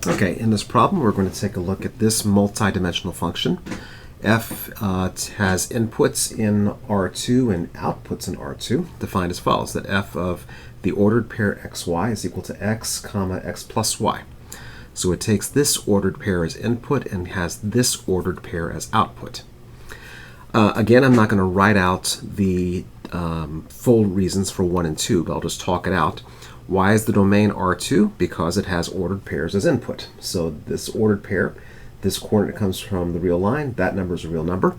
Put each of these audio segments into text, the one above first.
Okay, in this problem, we're going to take a look at this multidimensional function. F has inputs in R2 and outputs in R2, defined as follows, that f of the ordered pair xy is equal to x comma x plus y. So it takes this ordered pair as input and has this ordered pair as output. Again, I'm not going to write out the full reasons for 1 and 2, but I'll just talk it out. Why is the domain R2? Because it has ordered pairs as input. So this ordered pair, this coordinate comes from the real line, that number is a real number.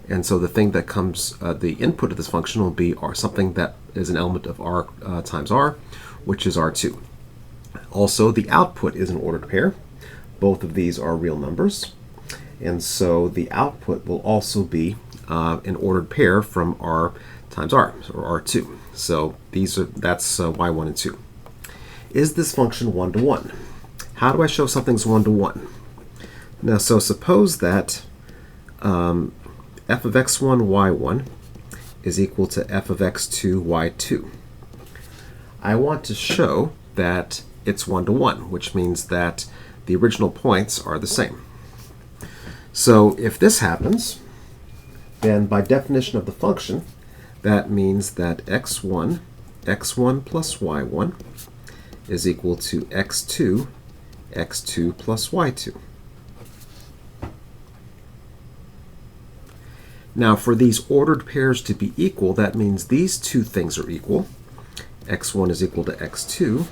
And so the thing that comes, the input of this function will be something that is an element of R times R, which is R2. Also, the output is an ordered pair. Both of these are real numbers. And so the output will also be an ordered pair from R times R, or R2. So that's y1 and 2. Is this function one-to-one? How do I show something's one-to-one? Now, so suppose that f of x1, y1 is equal to f of x2, y2. I want to show that it's one-to-one, which means that the original points are the same. So if this happens, then by definition of the function, that means that x1 plus y1 is equal to x2 plus y2. Now, for these ordered pairs to be equal, that means these two things are equal. x1 is equal to x2,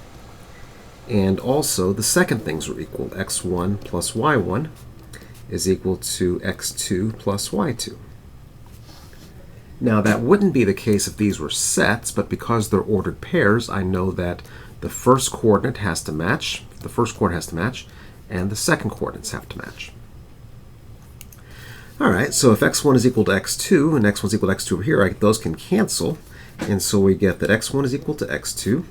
and also the second things are equal. x1 plus y1 is equal to x2 plus y2. Now, that wouldn't be the case if these were sets, but because they're ordered pairs, I know that the first coordinate has to match, and the second coordinates have to match. All right, so if x1 is equal to x2 and x1 is equal to x2 over here, those can cancel, and so we get that x1 is equal to x2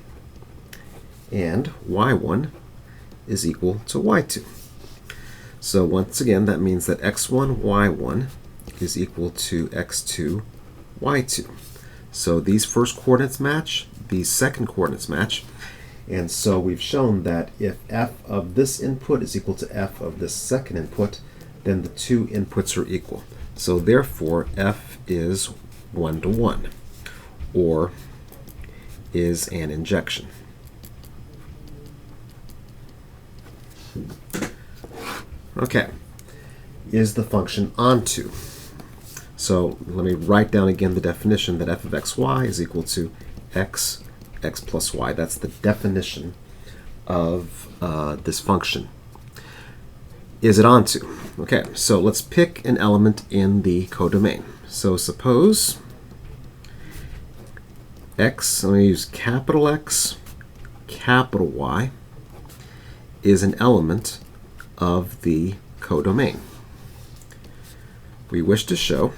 and y1 is equal to y2. So once again, that means that x1, y1 is equal to x2, y2. So these first coordinates match, these second coordinates match, and so we've shown that if f of this input is equal to f of this second input, then the two inputs are equal. So therefore, f is one-to-one, or is an injection. Okay, is the function onto? So let me write down again the definition that f of xy is equal to x plus y. That's the definition of this function. Is it onto? Okay, so let's pick an element in the codomain. So suppose x, I'm going to use capital X, capital Y, is an element of the codomain. We wish to show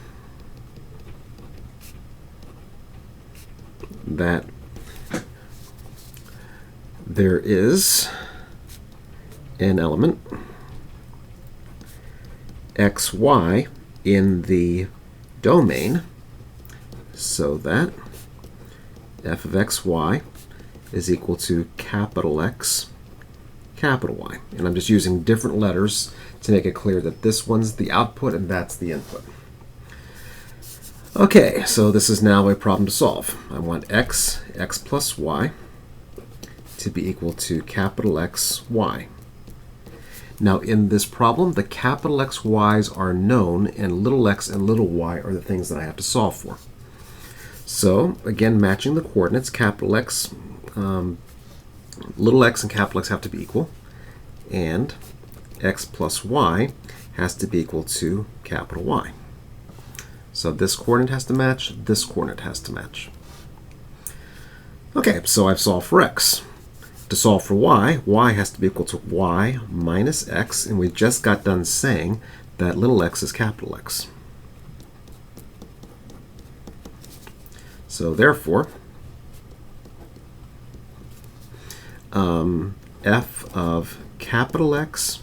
that there is an element xy in the domain, so that f of xy is equal to capital X, capital Y. And I'm just using different letters to make it clear that this one's the output and that's the input. Okay, so this is now a problem to solve. I want x plus y to be equal to capital X, y. Now in this problem, the capital X, y's are known, and little x and little y are the things that I have to solve for. So again, matching the coordinates, capital X, little x and capital X have to be equal, and x plus y has to be equal to capital Y. So this coordinate has to match, this coordinate has to match. Okay, so I've solved for x. To solve for y, y has to be equal to y minus x, and we just got done saying that little x is capital X. So therefore, f of capital X,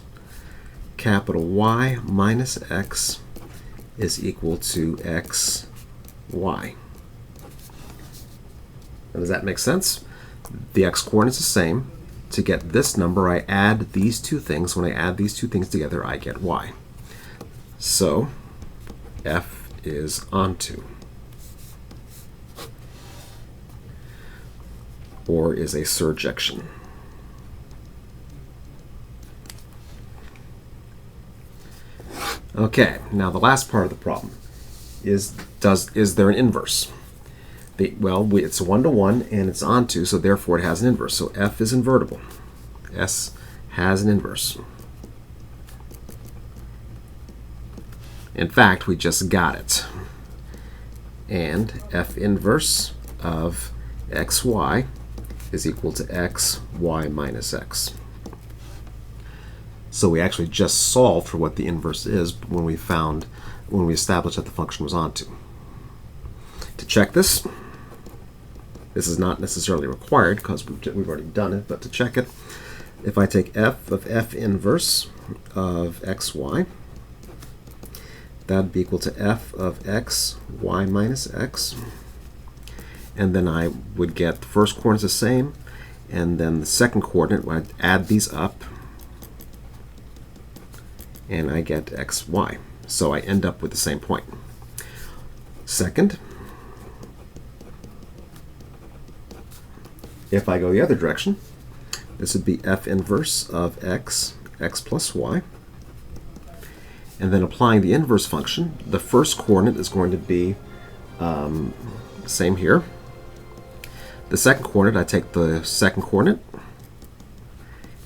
capital Y minus x is equal to x, y. Now, does that make sense? The x coordinate's the same, to get this number, I add these two things. When I add these two things together, I get y. So f is onto, or is a surjection. Okay, now the last part of the problem is there an inverse? It's 1-to-1 and it's onto, so therefore it has an inverse. So f is invertible. S has an inverse. In fact, we just got it. And f inverse of xy is equal to xy minus x. So we actually just solved for what the inverse is when we established that the function was onto. To check this is not necessarily required because we've already done it, but to check it, if I take f of f inverse of xy, that would be equal to f of x y minus x. And then I would get the first coordinate the same, and then the second coordinate, I'd add these up, and I get xy. So I end up with the same point. Second, if I go the other direction, this would be f inverse of x plus y. And then applying the inverse function, the first coordinate is going to be same here. The second coordinate, I take the second coordinate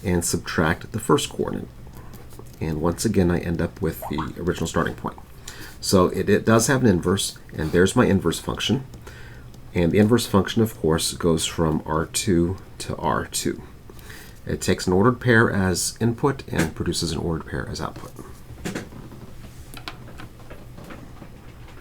and subtract the first coordinate. And once again, I end up with the original starting point. So it does have an inverse, and there's my inverse function. And the inverse function, of course, goes from R2 to R2. It takes an ordered pair as input and produces an ordered pair as output.